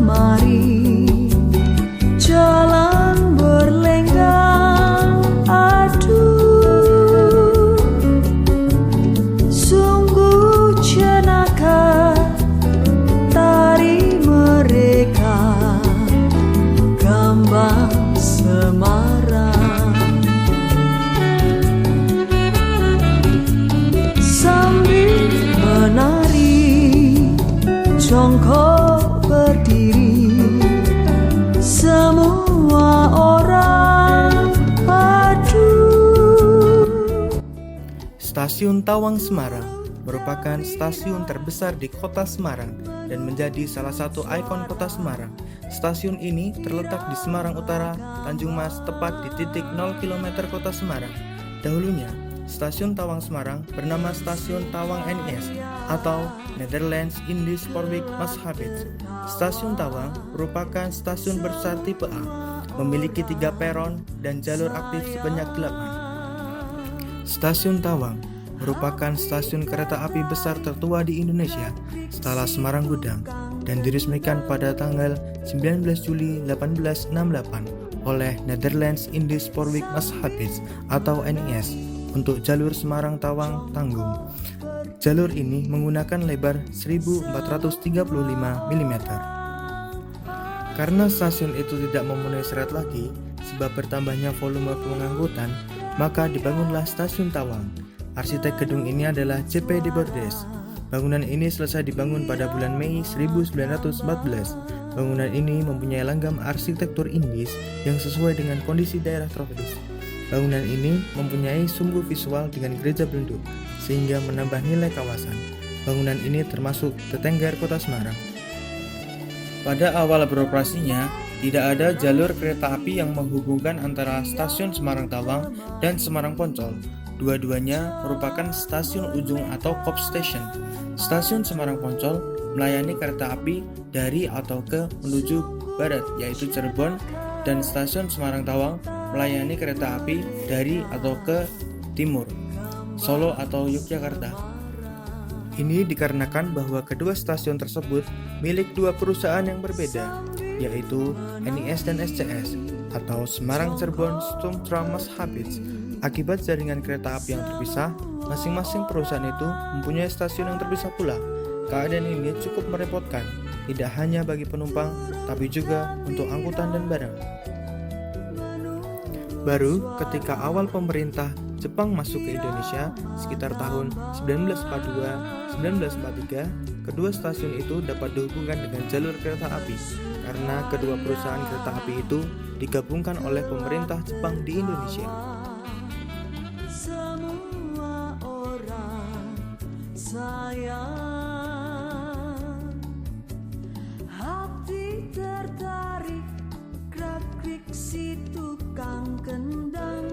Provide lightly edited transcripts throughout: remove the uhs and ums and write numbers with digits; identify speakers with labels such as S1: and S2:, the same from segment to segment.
S1: kemari, jalan berlenggang, aduh, sungguh jenaka tari mereka, gambang Semarang. Sambil menari, jongkok berdiri, semua orang padu.
S2: Stasiun Tawang Semarang merupakan stasiun terbesar di kota Semarang dan menjadi salah satu ikon kota Semarang. Stasiun ini terletak di Semarang Utara, Tanjung Mas, tepat di titik 0 km kota Semarang. Dahulunya, Stasiun Tawang Semarang bernama Stasiun Tawang NIS atau Netherlands Indisch Spoorweg Maatschappij. Stasiun Tawang merupakan stasiun besar tipe A, memiliki 3 peron dan jalur aktif sebanyak 8. Stasiun Tawang merupakan stasiun kereta api besar tertua di Indonesia setelah Semarang Gudang dan diresmikan pada tanggal 19 Juli 1868 oleh Netherlands Indisch Spoorweg Maatschappij atau NIS untuk jalur Semarang Tawang Tanggung. Jalur ini menggunakan lebar 1435 mm. Karena stasiun itu tidak memenuhi syarat lagi sebab bertambahnya volume pengangkutan, maka dibangunlah Stasiun Tawang. Arsitek gedung ini adalah J.P. de Bordes. Bangunan ini selesai dibangun pada bulan Mei 1914. Bangunan ini mempunyai langgam arsitektur Inggris yang sesuai dengan kondisi daerah tropis. Bangunan ini mempunyai sumbu visual dengan gereja belenduk, sehingga menambah nilai kawasan. Bangunan ini termasuk tetenggar kota Semarang. Pada awal beroperasinya, tidak ada jalur kereta api yang menghubungkan antara stasiun Semarang Tawang dan Semarang Poncol. Dua-duanya merupakan stasiun ujung atau Kop Station. Stasiun Semarang Poncol melayani kereta api dari atau ke menuju barat, yaitu Cirebon, dan stasiun Semarang Tawang melayani kereta api dari atau ke timur, Solo atau Yogyakarta. Ini dikarenakan bahwa kedua stasiun tersebut milik dua perusahaan yang berbeda, yaitu NIS dan SCS atau Semarang Cirebon Stumtram Maatschappij. Akibat jaringan kereta api yang terpisah, masing-masing perusahaan itu mempunyai stasiun yang terpisah pula. Keadaan ini cukup merepotkan, tidak hanya bagi penumpang, tapi juga untuk angkutan dan barang. Baru ketika awal pemerintah Jepang masuk ke Indonesia sekitar tahun 1942-1943, kedua stasiun itu dapat dihubungkan dengan jalur kereta api karena kedua perusahaan kereta api itu digabungkan oleh pemerintah Jepang di Indonesia.
S1: Semua orang sayang, hati tertarik, gerak-gerik si tukang kendang.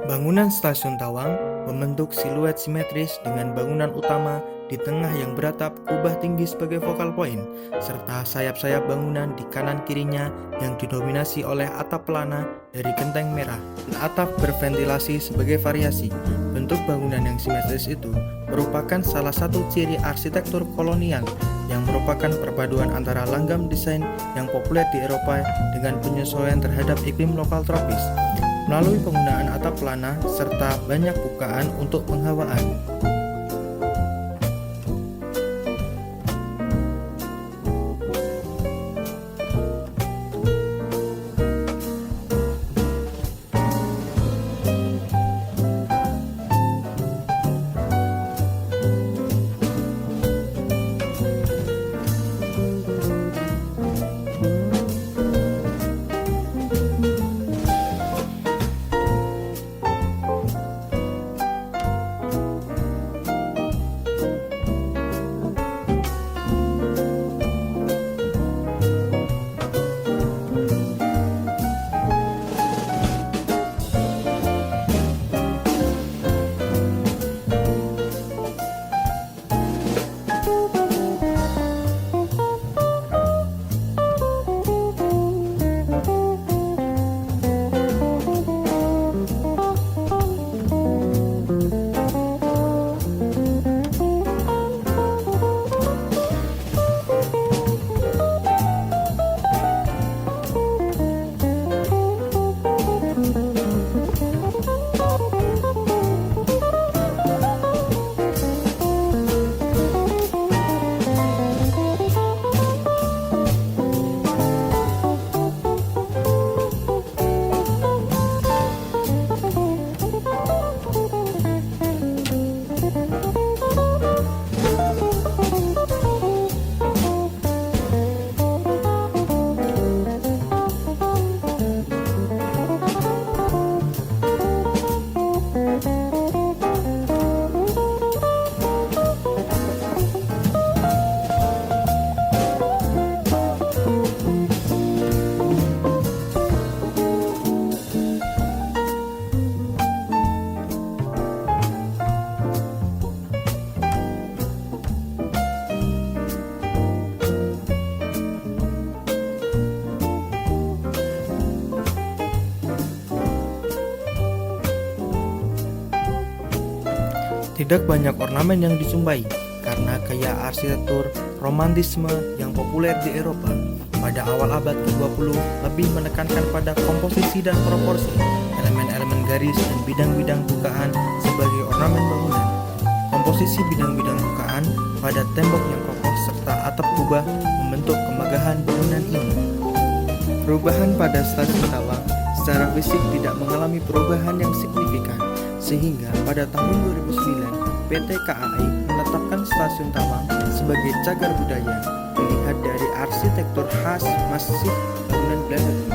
S2: Bangunan Stasiun Tawang membentuk siluet simetris dengan bangunan utama di tengah yang beratap kubah tinggi sebagai focal point, serta sayap-sayap bangunan di kanan kirinya yang didominasi oleh atap pelana dari genteng merah dan atap berventilasi sebagai variasi. Bentuk bangunan yang simetris itu merupakan salah satu ciri arsitektur kolonial yang merupakan perpaduan antara langgam desain yang populer di Eropa dengan penyesuaian terhadap iklim lokal tropis melalui penggunaan atap pelana serta banyak bukaan untuk penghawaan. Tidak banyak ornamen yang dijumpai karena gaya arsitektur romantisme yang populer di Eropa pada awal abad ke-20 lebih menekankan pada komposisi dan proporsi, elemen-elemen garis dan bidang-bidang bukaan sebagai ornamen bangunan. Komposisi bidang-bidang bukaan pada tembok yang kokoh serta atap kubah membentuk kemegahan bangunan ini. Perubahan pada stasiun Tawang secara fisik tidak mengalami perubahan yang signifikan, sehingga pada tahun 2009 PT KAI menetapkan stasiun Tawang sebagai cagar budaya dilihat dari arsitektur khas masif bangunan Belanda.